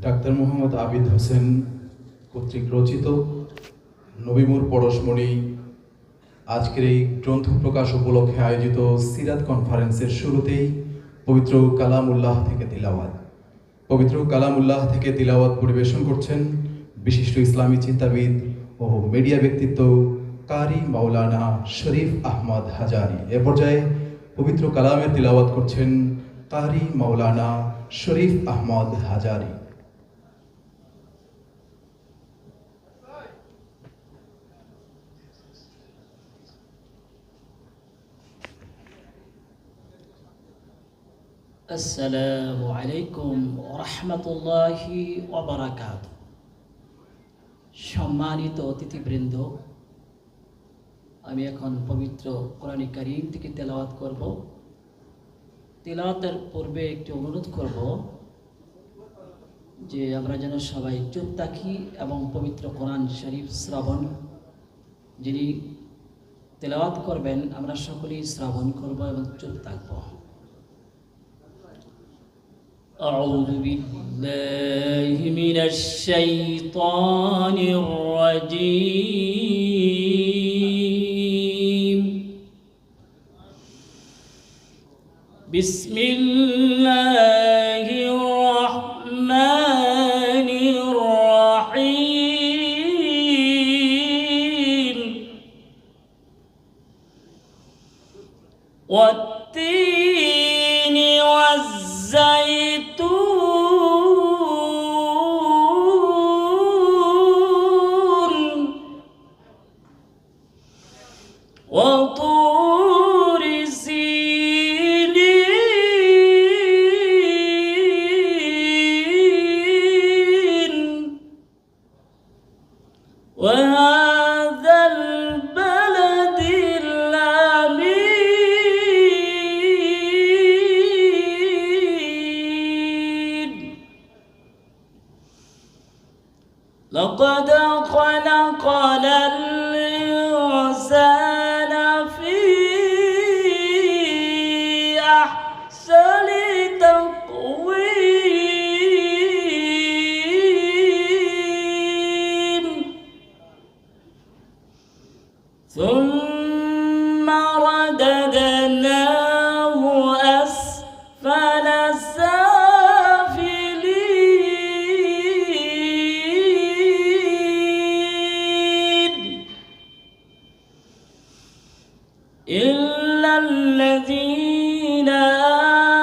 Doctor Mohammad Abid Hossain কর্তৃক রচিত নবীমুর পরশমণি আজকের এই গ্রন্থ প্রকাশ উপলক্ষে আয়োজিত সিরাত কনফারেন্সের শুরুতেই পবিত্র কালামুল্লাহ থেকে তিলাওয়াত। পবিত্র কালামুল্লাহ থেকে তিলাওয়াত পরিবেশন করছেন বিশিষ্ট ইসলামী চিন্তাবিদ ও মিডিয়া ব্যক্তিত্ব কারি মাওলানা শরীফ আহমদ হাজারি। এ পর্যায়ে পবিত্র কালামের তিলাওয়াত করছেন কারি মাওলানা শরীফ আহমদ হাজারি। আসসালামু আলাইকুম ওয়া রাহমাতুল্লাহি ওয়া বারাকাতুহু। সম্মানিত অতিথিবৃন্দ, আমি এখন পবিত্র কোরআন কারীম থেকে তেলাওয়াত করব। তেলাওয়াতের পূর্বে একটি অনুরোধ করব যে আমরা যেন সবাই চুপ থাকি এবং পবিত্র কোরআন শরীফ শ্রবণ, যিনি তেলাওয়াত করবেন আমরা সকলেই শ্রবণ করব এবং চুপ থাকব। أعوذ بالله من الشيطان الرجيم. بسم الله الرحمن الرحيم. والتين والزيتون وطور سينين وهذا البلد الأمين. لقد خلقنا الإنسان في أحسن تقويم ثم رددناه أسفل سافلين إلا الذين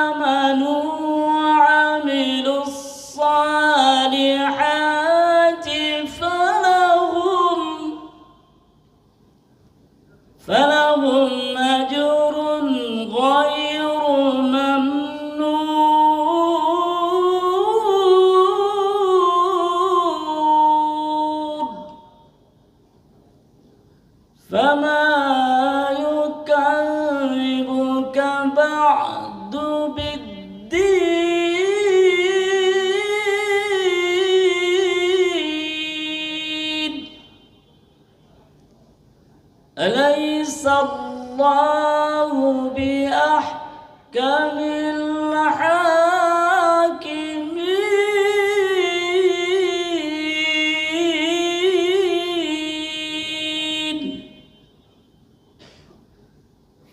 آمنوا وعملوا الصالحات فلهم أجر غير ممنون. فما يكذبك بعد بالدين. أليس الله بأحكم الحاكمين.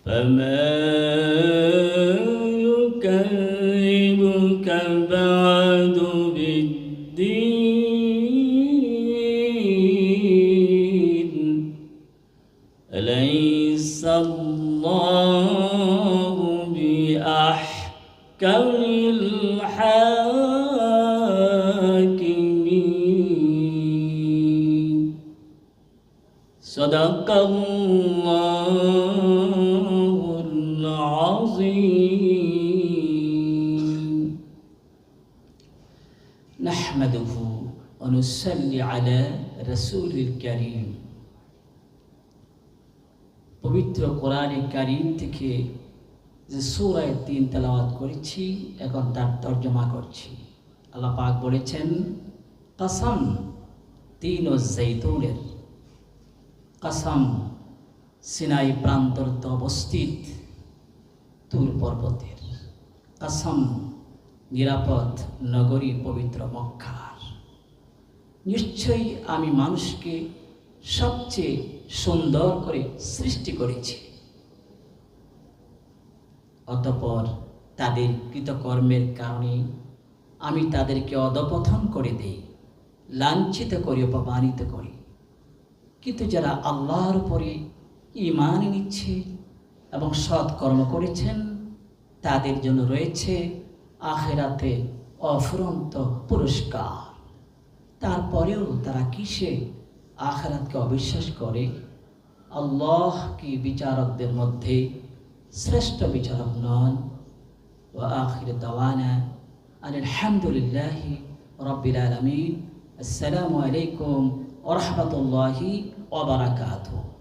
فما يكذبك بعد بالدين. أليس الله بأحكم الحاكمين. صدق الله العظيم. نحمده ونصلي على رسول الكريم. পবিত্র কোরআনে কারীম থেকে যে সূরা ৩ তেলাওয়াত করেছি এখন তার তরজমা করছি। আল্লাহ পাক বলেছেন, কসম তিন ও জৈতুনের, কসম সিনাই প্রান্তরতে অবস্থিত তুর পর্বতের, কসম নিরাপদ নগরী পবিত্র মক্কার। নিশ্চয়ই আমি মানুষকে সবচেয়ে সুন্দর করে সৃষ্টি করেছি, অতঃপর তাদের কৃতকর্মের কারণে আমি তাদেরকে অধঃপতন করে দেই, লাঞ্ছিত করি, অপমানিত করি। কিন্তু যারা আল্লাহর উপরে ঈমান নিচ্ছে এবং সৎকর্ম করেছেন, তাদের জন্য রয়েছে আখিরাতে অফুরন্ত পুরস্কার। তারপরেও তারা কিসে আখিরাতকে অবিশ্বাস করে? আল্লাহ কি বিচারকদের মধ্যে শ্রেষ্ঠ বিচারক নন? ওয়া আখির দাওয়ানা আলহামদুলিল্লাহি রাব্বিল আলামিন। আসসালামু আলাইকুম ওয়া রাহমাতুল্লাহি ওয়া বারাকাতুহু।